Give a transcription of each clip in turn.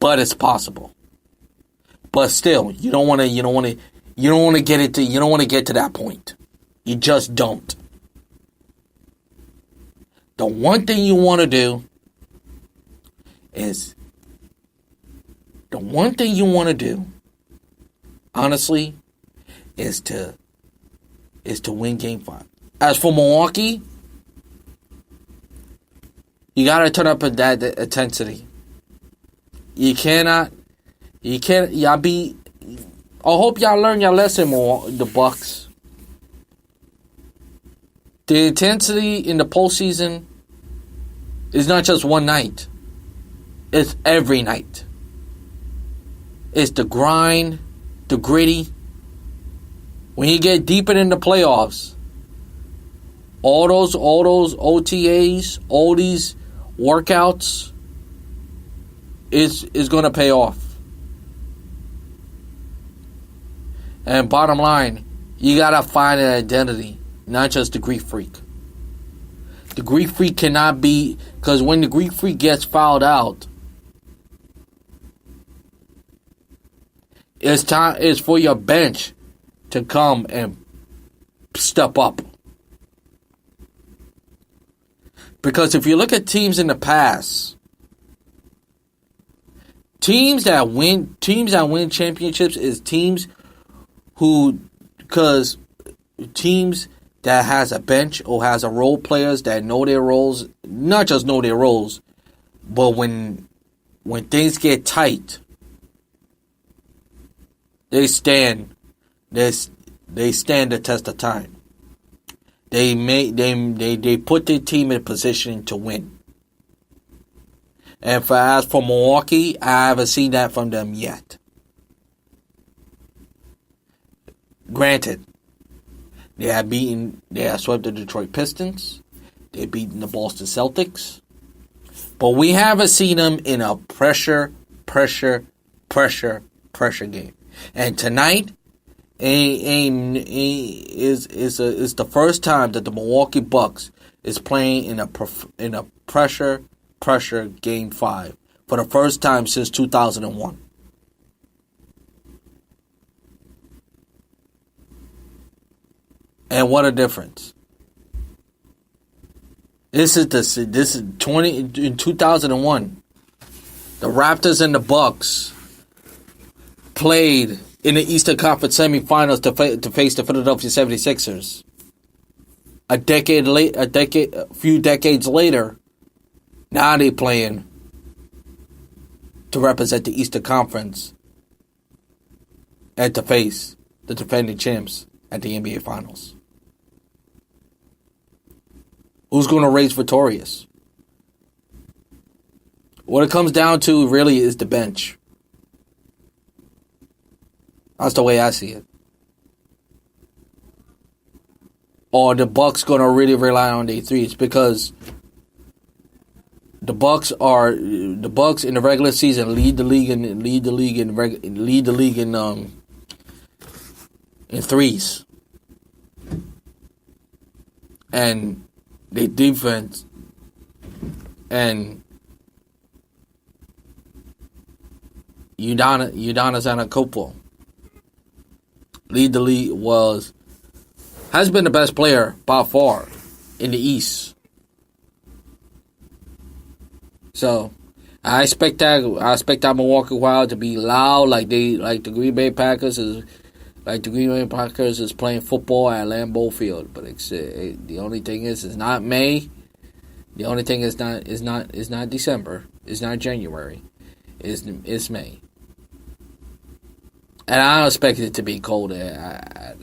but it's possible. But still, you don't want to get to that point. You just don't. The one thing you want to do is, honestly, is to win Game 5. As for Milwaukee, you gotta turn up that intensity. Y'all be. I hope y'all learn your lesson more. The Bucks. The intensity in the postseason is not just one night. It's every night. It's the grind, the gritty. When you get deeper in the playoffs, all those OTAs, all these workouts is going to pay off. And bottom line, you got to find an identity, not just the Greek Freak. The Greek Freak cannot be, because when the Greek Freak gets fouled out, it's for your bench to come and step up. Because if you look at teams in the past, teams that win championships is teams that has a bench or has a role players that know their roles, not just know their roles, but when things get tight, they stand the test of time. They put their team in a position to win. And as for Milwaukee, I haven't seen that from them yet. Granted, they have swept the Detroit Pistons. They've beaten the Boston Celtics. But we haven't seen them in a pressure game. And tonight is the first time that the Milwaukee Bucks is playing in a pressure Game 5 for the first time since 2001. And what a difference! This is 2001. The Raptors and the Bucks played in the Eastern Conference semifinals to face the Philadelphia 76ers. A few decades later, now they're playing to represent the Eastern Conference and to face the defending champs at the NBA Finals. Who's going to race victorious? What it comes down to really is the bench. That's the way I see it. Or the Bucks going to really rely on their threes, because the Bucks in the regular season lead the league in threes, and their defense and Udonis Antetokounmpo lead the league has been the best player by far in the East. So I expect that Milwaukee Wild to be loud like the Green Bay Packers is. Like the Green Bay Packers is playing football at Lambeau Field, but the only thing is, it's not May. The only thing is not December. It's not January. It's May, and I don't expect it to be cold at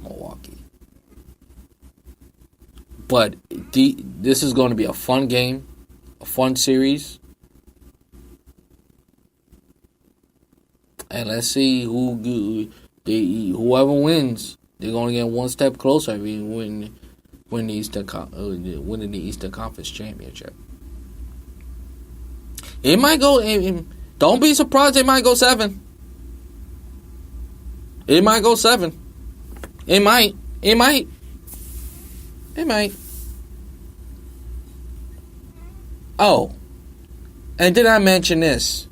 Milwaukee. But this is going to be a fun game, a fun series, and let's see whoever wins, they're going to get one step closer. I mean, winning the Eastern Conference Championship. It might go. Don't be surprised. It might go 7. It might go 7. It might. Oh, and did I mention this?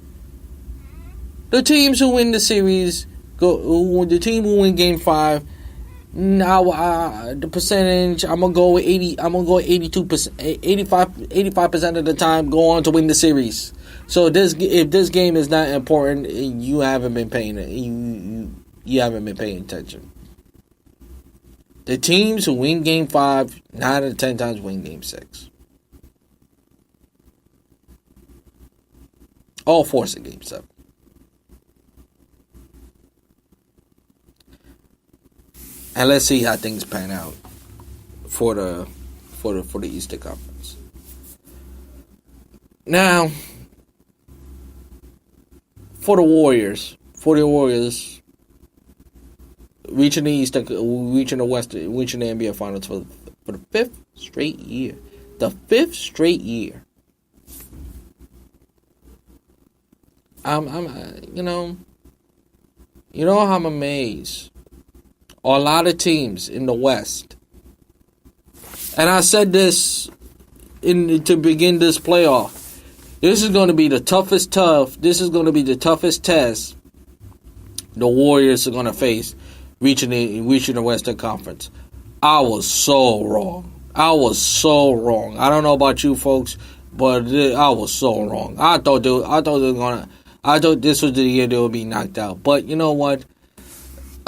The teams who win the series the team who win Game 5. Now, the percentage, I'm gonna go with 80. I'm gonna go 82%, 85% of the time go on to win the series. So if this game is not important, you haven't been paying you haven't been paying attention. The teams who win Game 5, 9 out of 10 times win Game 6. All force in Game 7. And let's see how things pan out for the Eastern Conference. Now, for the Warriors reaching the NBA Finals for the 5th straight year. The 5th straight year. I'm I'm amazed. A lot of teams in the West, and I said this to begin this playoff. This is going to be the toughest This is going to be the toughest test the Warriors are going to face reaching the Western Conference. I was so wrong. I don't know about you folks, but I was so wrong. I thought this was the year they would be knocked out. But you know what?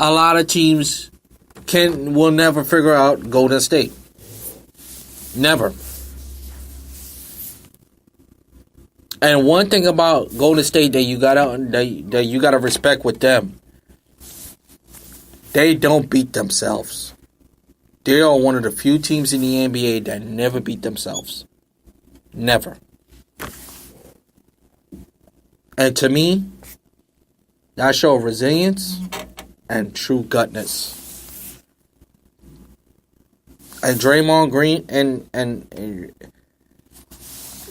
A lot of teams will never figure out Golden State. Never. And one thing about Golden State that you gotta respect with them, they don't beat themselves. They are one of the few teams in the NBA that never beat themselves. Never. And to me, that shows resilience and true gutness. And Draymond Green and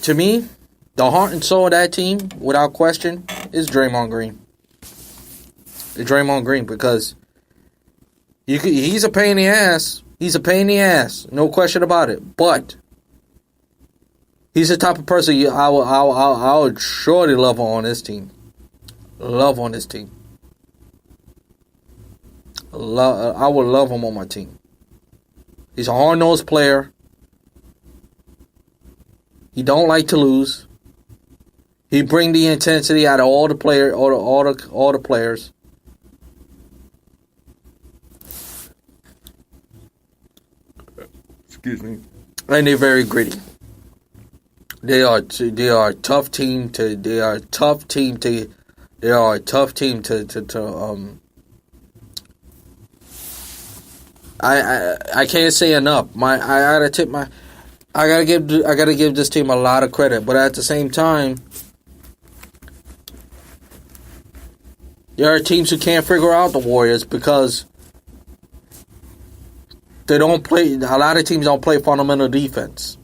to me, the heart and soul of that team, without question, is Draymond Green. Draymond Green, because he's a pain in the ass. He's a pain in the ass, no question about it. But he's the type of person I would surely love on this team. Love on this team. I would love him on my team. He's a hard-nosed player. He don't like to lose. He bring the intensity out of all the players. Excuse me. And they're very gritty. They are a tough team to. I can't say enough. I gotta give this team a lot of credit, but at the same time, there are teams who can't figure out the Warriors because they don't play. A lot of teams don't play fundamental defense.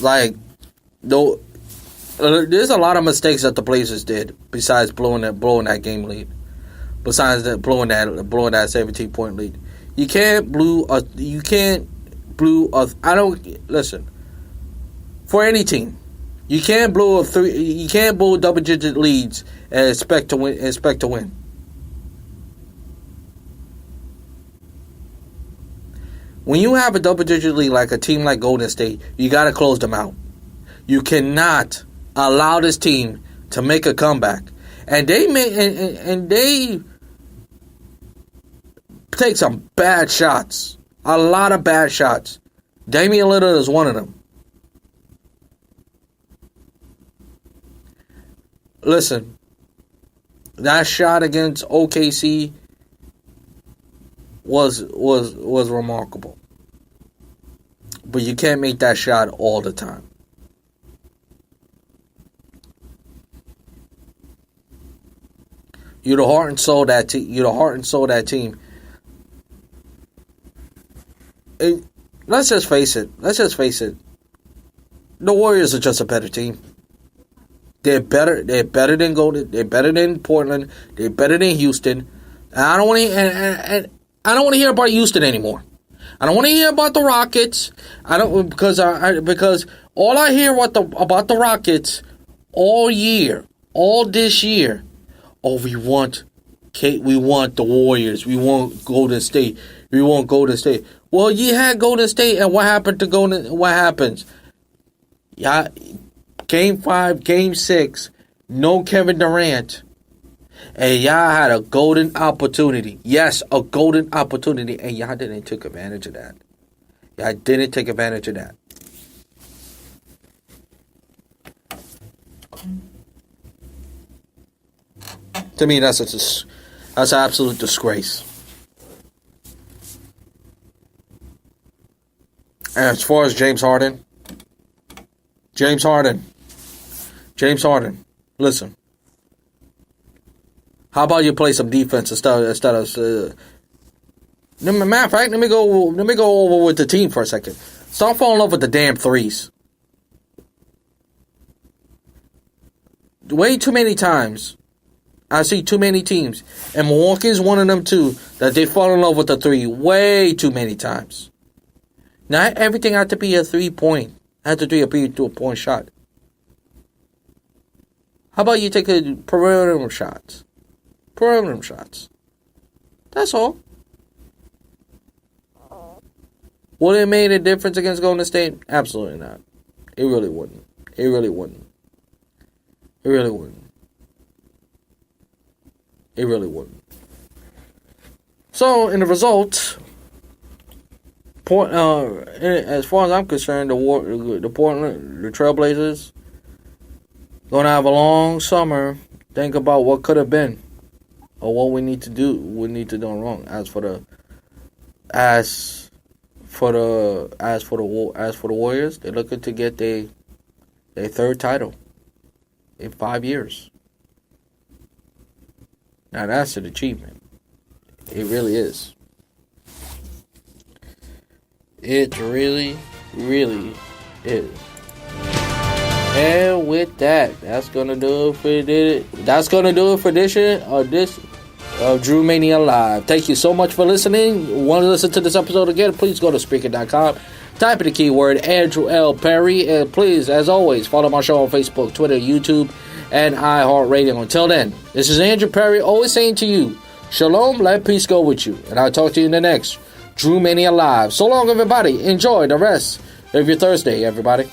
Like, though, there's a lot of mistakes that the Blazers did besides blowing that game lead. Besides that, blowing that 17-point lead, listen. For any team, you can't blow double-digit leads and expect to win. When you have a double-digit lead like a team like Golden State, you got to close them out. You cannot allow this team to make a comeback, and they take some bad shots, a lot of bad shots. Damian Lillard is one of them. Listen, that shot against OKC was remarkable. But you can't make that shot all the time. You're the heart and soul of that team. Let's just face it. The Warriors are just a better team. They're better than Golden. They're better than Portland. They're better than Houston. And I don't want to hear about Houston anymore. I don't want to hear about the Rockets. I don't because all I hear about the Rockets all year, all this year. Oh, we want the Warriors. We want Golden State. We want Golden State. Well, you had Golden State, and what happened to Golden? What happens? Yeah, Game 5, Game 6, no Kevin Durant. And y'all had a golden opportunity. Yes, a golden opportunity. And y'all didn't take advantage of that. Y'all didn't take advantage of that. To me, that's an absolute disgrace. And as far as James Harden, listen. How about you play some defense instead of? Matter of fact, let me go over with the team for a second. Stop falling in love with the damn threes. Way too many times, I see too many teams, and Milwaukee is one of them too, that they fall in love with the three way too many times. Not everything had to be a 3-point. Had to be a 3-point shot. How about you take a perimeter shots? Perimeter shots. That's all. Would it have made a difference against Golden State? Absolutely not. It really wouldn't. It really wouldn't. It really wouldn't. It really wouldn't. So, in the result, as far as I'm concerned, the Portland, the Trailblazers, gonna have a long summer. Think about what could have been, or what we need to do. We need to do wrong. As for the Warriors, they're looking to get their third title in 5 years. Now that's an achievement. It really is. It really, really is. And with that, that's gonna do it for this. That's gonna do it for this Drew Mania Live. Thank you so much for listening. Want to listen to this episode again? Please go to Spreaker.com. Type in the keyword Andrew L. Perry. And please, as always, follow my show on Facebook, Twitter, YouTube, and iHeartRadio. Until then, this is Andrew Perry, always saying to you, Shalom, let peace go with you. And I'll talk to you in the next Drew Mania Live. So long, everybody. Enjoy the rest of your Thursday, everybody.